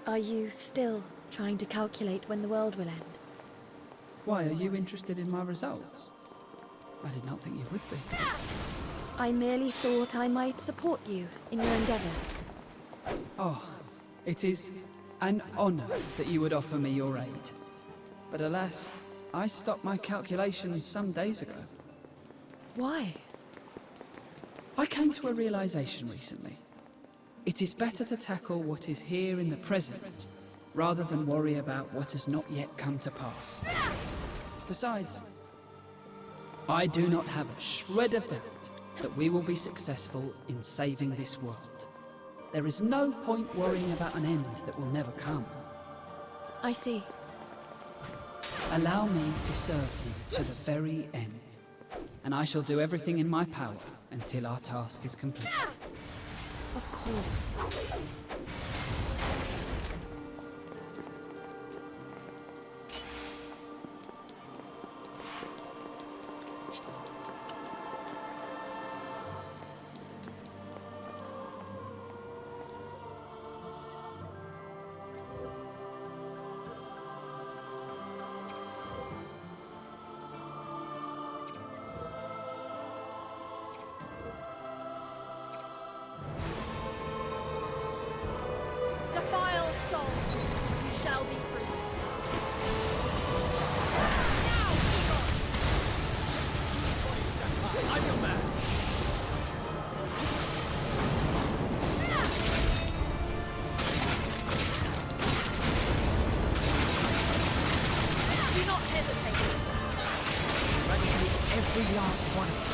Are you still trying to calculate when the world will end? Why, are you interested in my results? I did not think you would be. I merely thought I might support you in your endeavors. Oh, it is an honor that you would offer me your aid. But alas, I stopped my calculations some days ago. Why? I came to a realization recently. It is better to tackle what is here in the present, rather than worry about what has not yet come to pass. Besides, I do not have a shred of doubt that we will be successful in saving this world. There is no point worrying about an end that will never come. I see. Allow me to serve you to the very end, and I shall do everything in my power until our task is complete. Of course. Defiled soul, you shall be free. Now, Eagle! I'm your man! Do not hesitate. Eradicate every last one of us.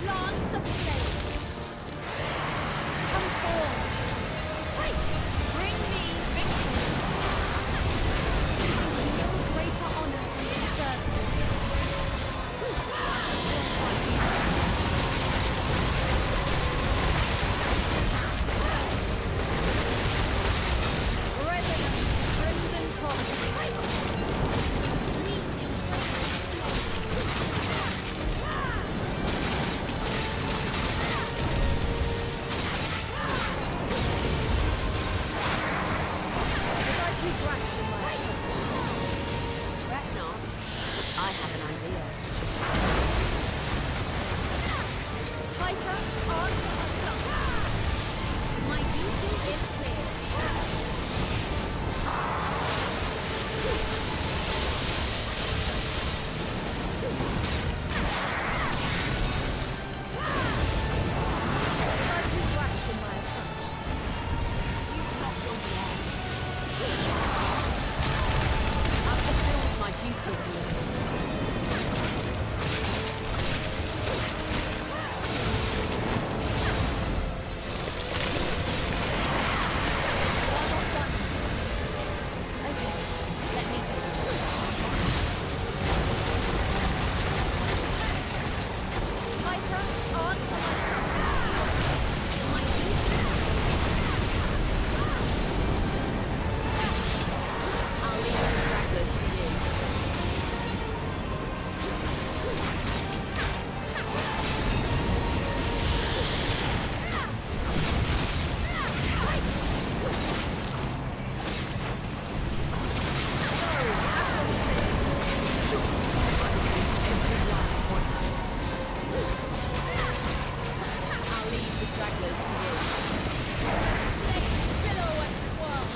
Lance of Flame! Come forth! Bring me victory! duty is clear. Far too rash in my approach. You've not gone beyond. I've fulfilled my duty here. Okay, let me take it. Cypher, on for myself. My duty. I'll leave the stragglers to you. Every last one of you. I'll leave the stragglers to you. Flames billow and swirl.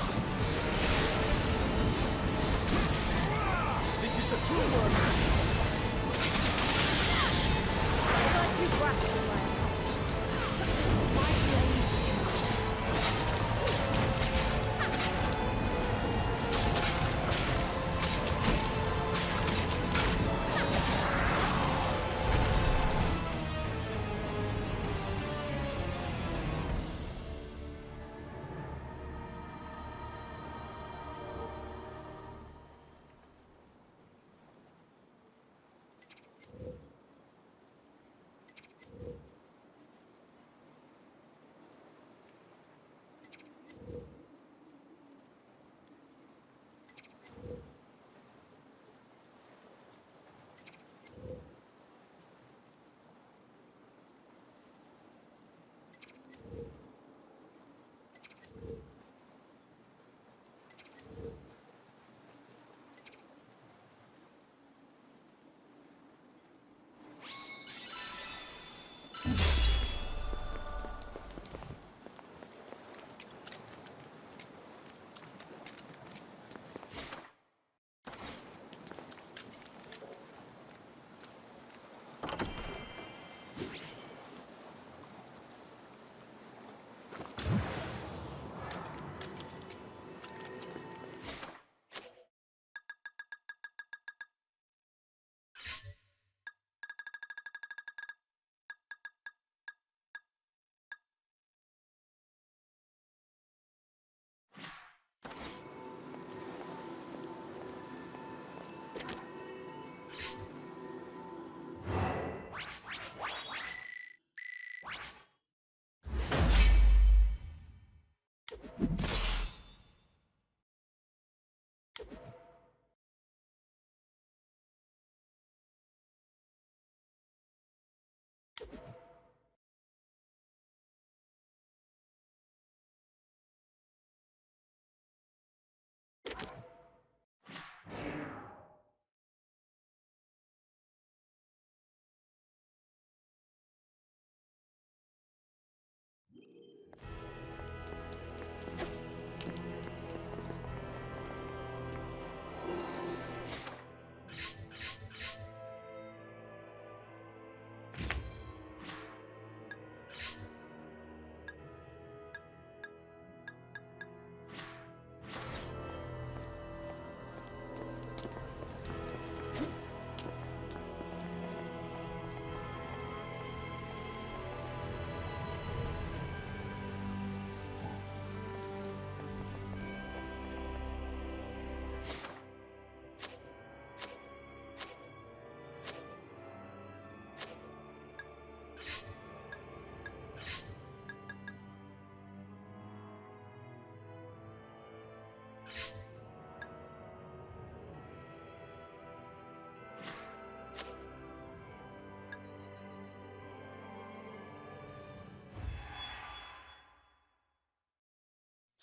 This is the true one. Far too rash in my approach. Valkyrie Elysium.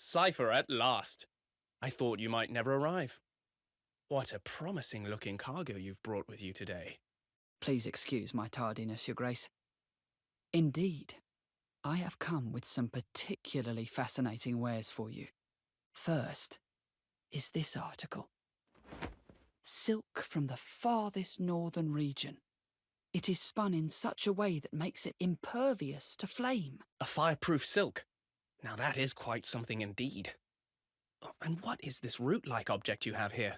Cypher at last. I thought you might never arrive. What a promising-looking cargo you've brought with you today. Please excuse my tardiness, Your Grace. Indeed, I have come with some particularly fascinating wares for you. First is this article. Silk from the farthest northern region. It is spun in such a way that makes it impervious to flame. A fireproof silk. Now that is quite something indeed. Oh, and what is this root-like object you have here?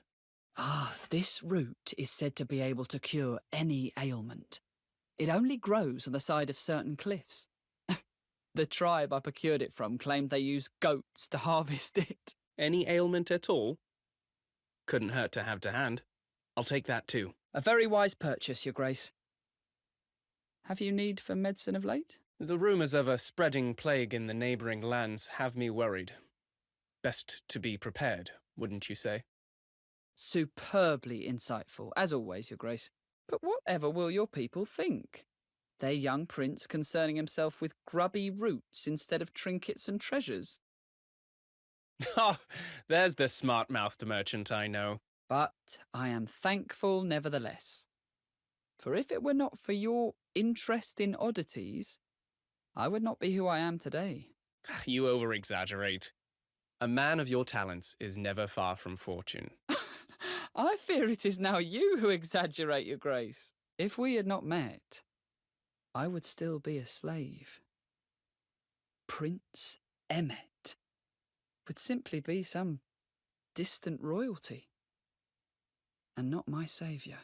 Ah, this root is said to be able to cure any ailment. It only grows on the side of certain cliffs. The tribe I procured it from claimed they use goats to harvest it. Any ailment at all? Couldn't hurt to have to hand. I'll take that too. A very wise purchase, Your Grace. Have you need for medicine of late? The rumours of a spreading plague in the neighbouring lands have me worried. Best to be prepared, wouldn't you say? Superbly insightful, as always, Your Grace. But whatever will your people think? Their young prince concerning himself with grubby roots instead of trinkets and treasures. Ha! There's the smart-mouthed merchant I know. But I am thankful nevertheless. For if it were not for your interest in oddities, I would not be who I am today. You over-exaggerate. A man of your talents is never far from fortune. I fear it is now you who exaggerate, Your Grace. If we had not met, I would still be a slave. Prince Emmet would simply be some distant royalty, and not my saviour.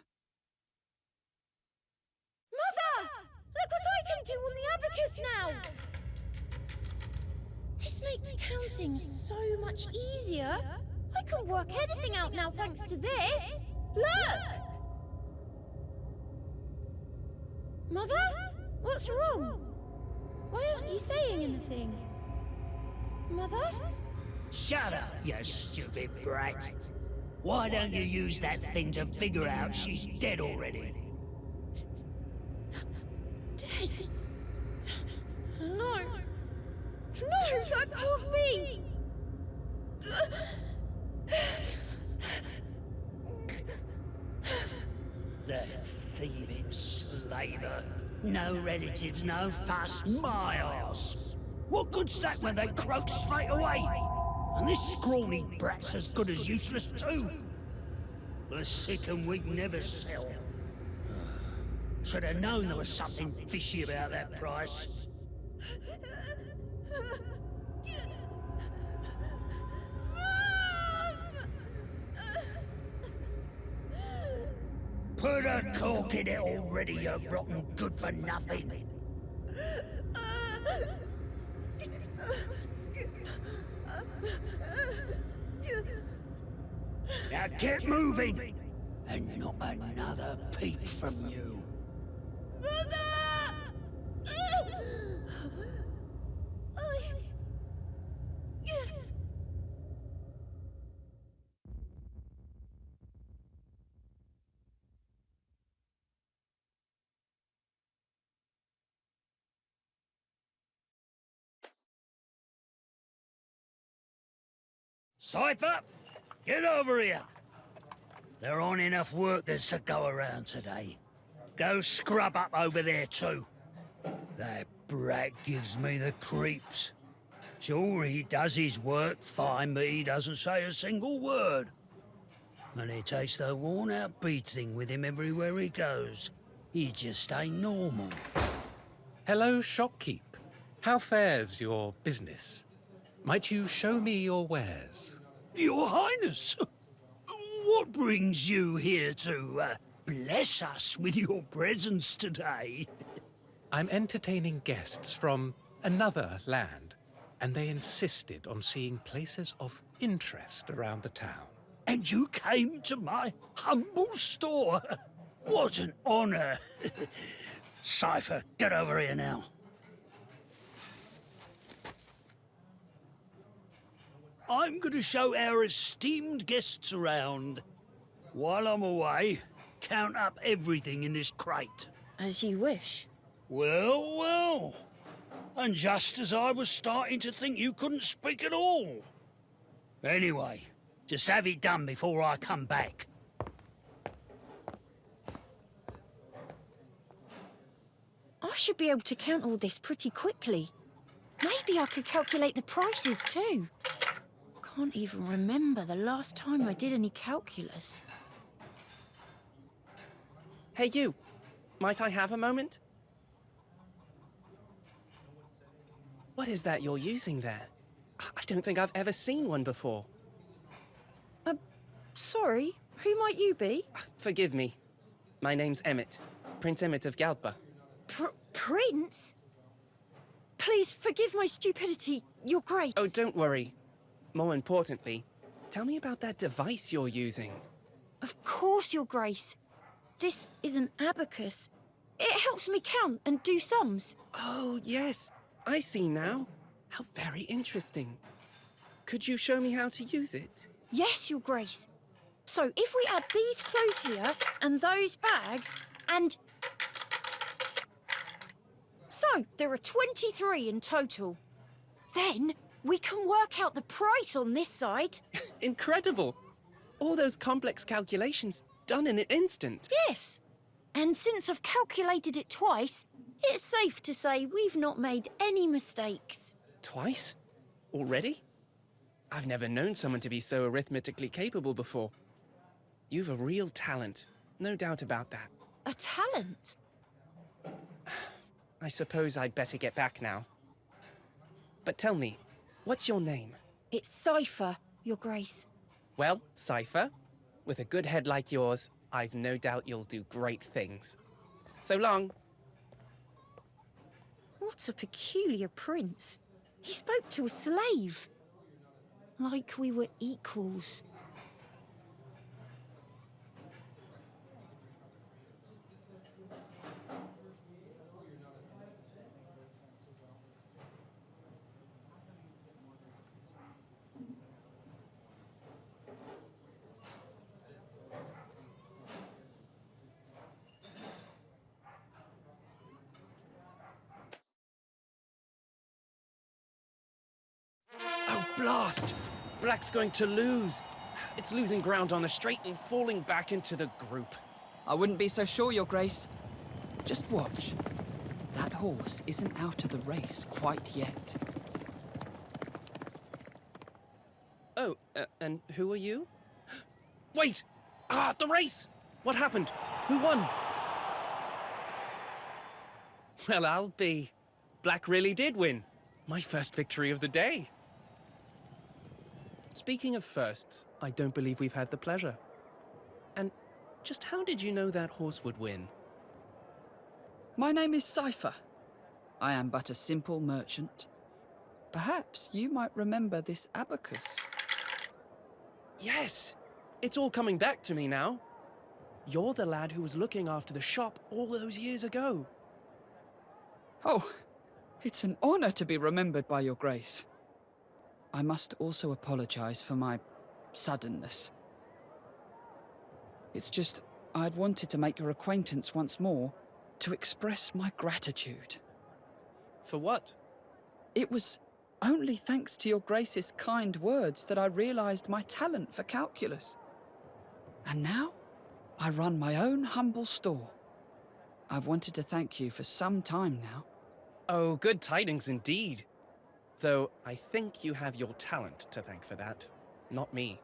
Mother! Look what I can do on the abacus now! This makes counting so much easier. I can work anything out now thanks to this. Look! Mother? What's wrong? Why aren't you saying anything? Mother? Shut up, you stupid brat. Why don't you use that thing to figure out she's dead already? Dead? No. No, that can't be. That thieving slaver. No relatives, no fuss, my arse. What good's that when they croak straight away? And this scrawny brat's as good as useless too. The sick and weak never sell. Should have known there was something fishy about that price. Put a cork in it already, you rotten good-for-nothing. Now get moving, and not another peep from you. Cypher, get over here. There aren't enough workers to go around today. Go scrub up over there too. That brat gives me the creeps. Sure, he does his work fine, but he doesn't say a single word. And he takes the worn-out beating with him everywhere he goes. He just ain't normal. Hello, shopkeep. How fares your business? Might you show me your wares? Your Highness, what brings you here to bless us with your presence today? I'm entertaining guests from another land, and they insisted on seeing places of interest around the town. And you came to my humble store? What an honor. Cypher, get over here now. I'm going to show our esteemed guests around. While I'm away, count up everything in this crate. As you wish. Well, well. And just as I was starting to think you couldn't speak at all. Anyway, just have it done before I come back. I should be able to count all this pretty quickly. Maybe I could calculate the prices too. Can't even remember the last time I did any calculus. Hey, you. Might I have a moment? What is that you're using there? I don't think I've ever seen one before. Sorry, who might you be? Forgive me. My name's Emmett. Prince Emmett of Galba. Prince? Please forgive my stupidity, Your Grace. Oh, don't worry. More importantly, tell me about that device you're using. Of course, Your Grace. This is an abacus. It helps me count and do sums. Oh, yes. I see now. How very interesting. Could you show me how to use it? Yes, Your Grace. So if we add these clothes here and those bags and... So there are 23 in total. Then we can work out the price on this side. Incredible. All those complex calculations done in an instant. Yes. And since I've calculated it twice, it's safe to say we've not made any mistakes. Twice? Already? I've never known someone to be so arithmetically capable before. You've a real talent, no doubt about that. A talent? I suppose I'd better get back now. But tell me, what's your name? It's Cypher, Your Grace. Well, Cypher, with a good head like yours, I've no doubt you'll do great things. So long. What a peculiar prince. He spoke to a slave. Like we were equals. Oh, blast! Black's going to lose. It's losing ground on the straight and falling back into the group. I wouldn't be so sure, Your Grace. Just watch. That horse isn't out of the race quite yet. Oh, and who are you? Wait! Ah, the race! What happened? Who won? Well, I'll be. Black really did win. My first victory of the day. Speaking of firsts, I don't believe we've had the pleasure. And just how did you know that horse would win? My name is Cypher. I am but a simple merchant. Perhaps you might remember this abacus. Yes! It's all coming back to me now. You're the lad who was looking after the shop all those years ago. Oh, it's an honor to be remembered by Your Grace. I must also apologize for my suddenness. It's just, I'd wanted to make your acquaintance once more, to express my gratitude. For what? It was only thanks to Your Grace's kind words that I realized my talent for calculus. And now, I run my own humble store. I've wanted to thank you for some time now. Oh, good tidings indeed. Though I think you have your talent to thank for that, not me.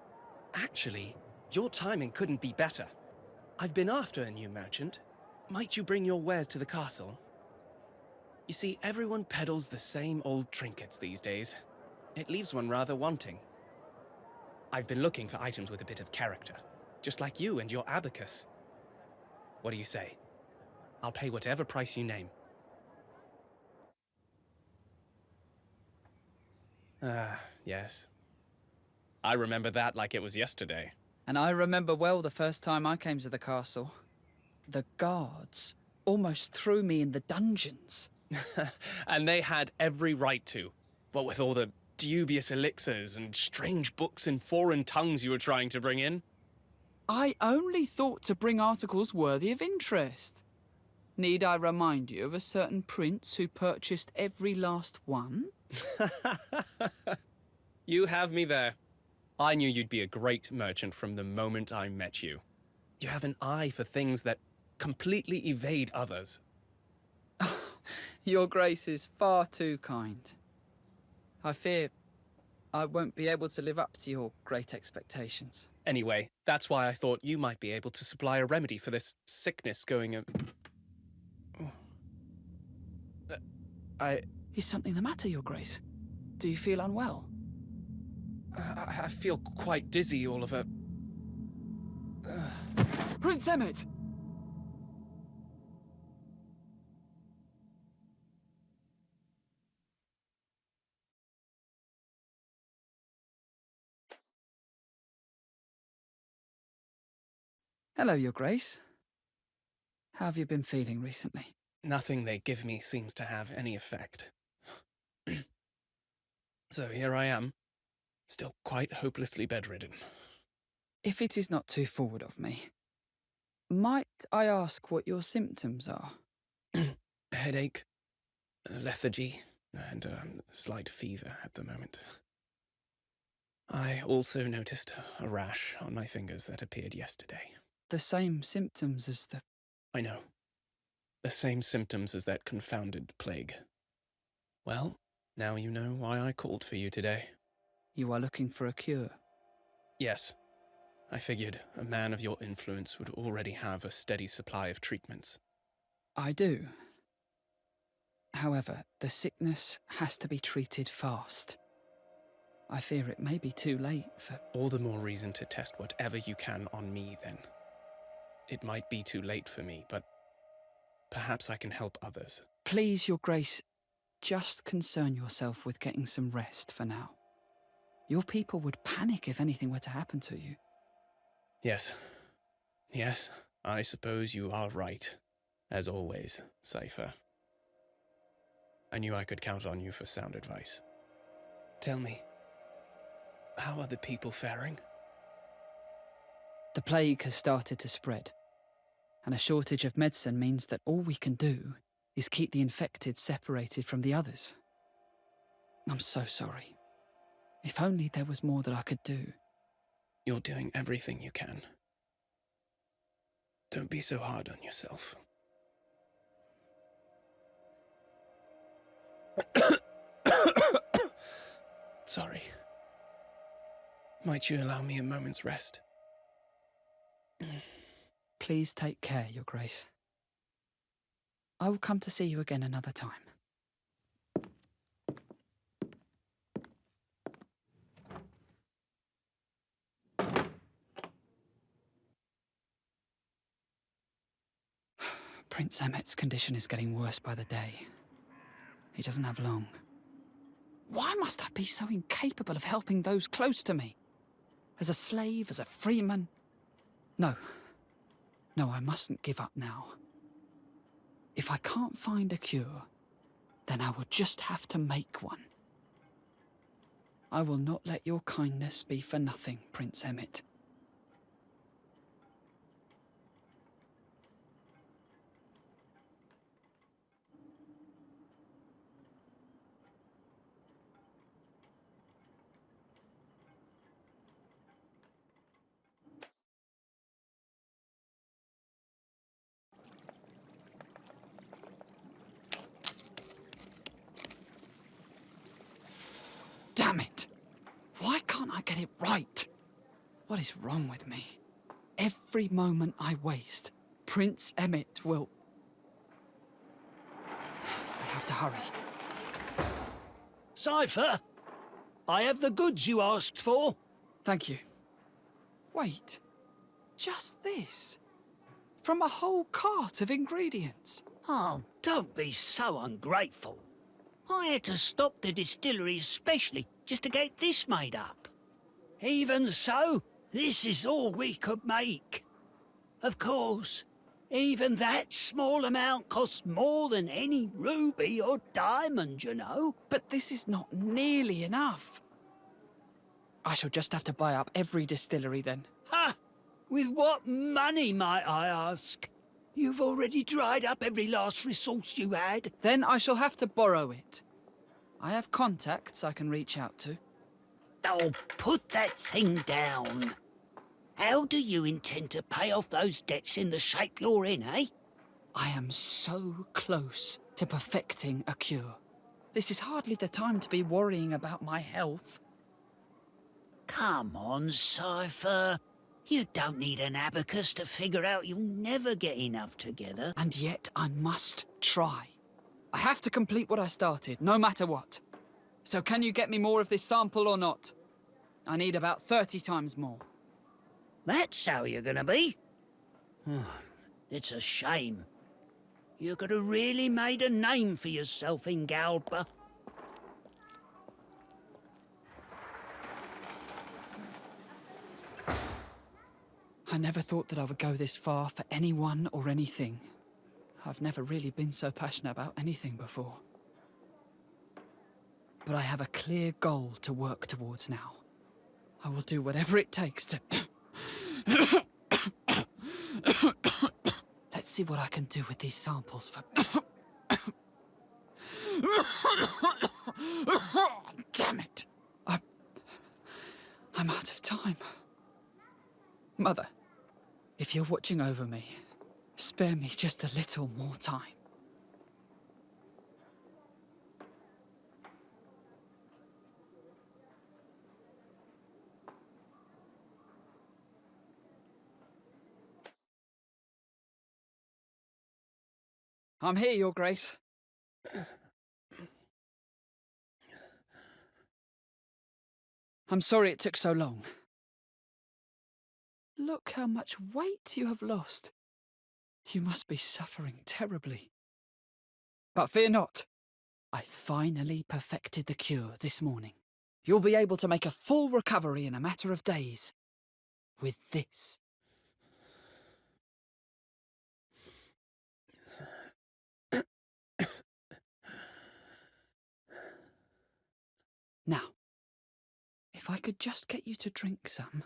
Actually, your timing couldn't be better. I've been after a new merchant. Might you bring your wares to the castle? You see, everyone peddles the same old trinkets these days. It leaves one rather wanting. I've been looking for items with a bit of character, just like you and your abacus. What do you say? I'll pay whatever price you name. Ah, yes. I remember that like it was yesterday. And I remember well the first time I came to the castle. The guards almost threw me in the dungeons. And they had every right to. What with all the dubious elixirs and strange books in foreign tongues you were trying to bring in. I only thought to bring articles worthy of interest. Need I remind you of a certain prince who purchased every last one? You have me there. I knew you'd be a great merchant from the moment I met you. You have an eye for things that completely evade others. Your Grace is far too kind. I fear I won't be able to live up to your great expectations. Anyway, that's why I thought you might be able to supply a remedy for this sickness going. Is something the matter, Your Grace? Do you feel unwell? I feel quite dizzy all of a. Prince Emmett! Hello, Your Grace. How have you been feeling recently? Nothing they give me seems to have any effect. So here I am, still quite hopelessly bedridden. If it is not too forward of me, might I ask what your symptoms are? Headache, lethargy, and a slight fever at the moment. I also noticed a rash on my fingers that appeared yesterday. The same symptoms as the... I know. The same symptoms as that confounded plague. Well, now you know why I called for you today. You are looking for a cure? Yes. I figured a man of your influence would already have a steady supply of treatments. I do. However, the sickness has to be treated fast. I fear it may be too late for... All the more reason to test whatever you can on me, then. It might be too late for me, but perhaps I can help others. Please, Your Grace, just concern yourself with getting some rest for now. Your people would panic if anything were to happen to you. Yes. Yes, I suppose you are right. As always, Cypher. I knew I could count on you for sound advice. Tell me, how are the people faring? The plague has started to spread, and a shortage of medicine means that all we can do is keep the infected separated from the others. I'm so sorry. If only there was more that I could do. You're doing everything you can. Don't be so hard on yourself. Sorry. Might you allow me a moment's rest? Please take care, Your Grace. I will come to see you again another time. Prince Emmett's condition is getting worse by the day. He doesn't have long. Why must I be so incapable of helping those close to me? As a slave, as a freeman? No. No, I mustn't give up now. If I can't find a cure, then I will just have to make one. I will not let your kindness be for nothing, Prince Emmett. Damn it! Why can't I get it right? What is wrong with me? Every moment I waste, Prince Emmett will... I have to hurry. Cypher, I have the goods you asked for. Thank you. Wait, just this? From a whole cart of ingredients? Oh, don't be so ungrateful. I had to stop the distillery especially just to get this made up. Even so, this is all we could make. Of course, even that small amount costs more than any ruby or diamond, you know. But this is not nearly enough. I shall just have to buy up every distillery then. Ha! With what money, might I ask? You've already dried up every last resource you had. Then I shall have to borrow it. I have contacts I can reach out to. Oh, put that thing down. How do you intend to pay off those debts in the shape you're in, eh? I am so close to perfecting a cure. This is hardly the time to be worrying about my health. Come on, Cypher. You don't need an abacus to figure out you'll never get enough together. And yet I must try. I have to complete what I started, no matter what. So can you get me more of this sample or not? I need about 30 times more. That's how you're gonna be? It's a shame. You could have really made a name for yourself in Galba. I never thought that I would go this far for anyone or anything. I've never really been so passionate about anything before. But I have a clear goal to work towards now. I will do whatever it takes to... Let's see what I can do with these samples for... Damn it! I'm out of time. Mother, if you're watching over me, spare me just a little more time. I'm here, Your Grace. I'm sorry it took so long. Look how much weight you have lost. You must be suffering terribly. But fear not. I finally perfected the cure this morning. You'll be able to make a full recovery in a matter of days. With this. Now, if I could just get you to drink some.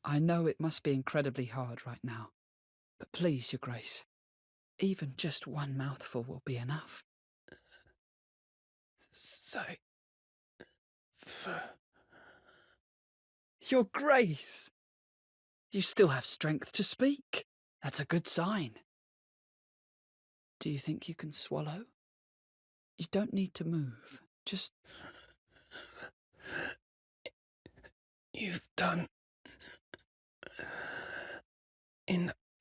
I know it must be incredibly hard right now, but please, Your Grace, even just one mouthful will be enough. Cypher. Your Grace! You still have strength to speak. That's a good sign. Do you think you can swallow? You don't need to move. Just... You've done...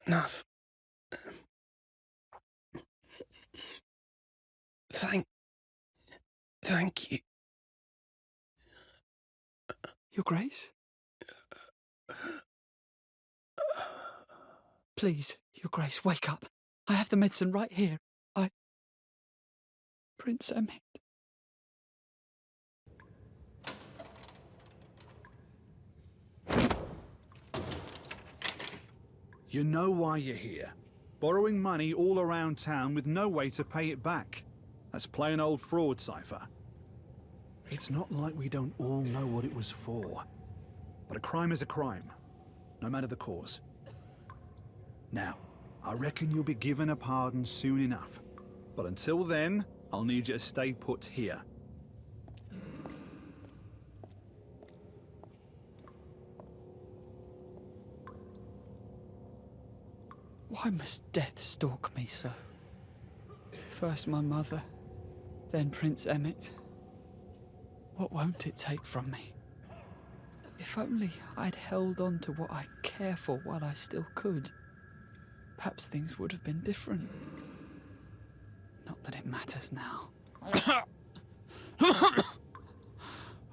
enough. Thank you. Your Grace? Please, Your Grace, wake up. I have the medicine right here. Prince Emmett. You know why you're here. Borrowing money all around town with no way to pay it back. That's plain old fraud, Cypher. It's not like we don't all know what it was for. But a crime is a crime, no matter the cause. Now, I reckon you'll be given a pardon soon enough. But until then, I'll need you to stay put here. Why must death stalk me so? First my mother, then Prince Emmett. What won't it take from me? If only I'd held on to what I care for while I still could, perhaps things would have been different. Not that it matters now.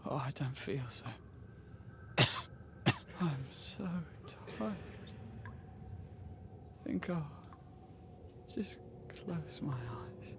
Oh, I don't feel so. I'm so tired. I think I'll just close my eyes.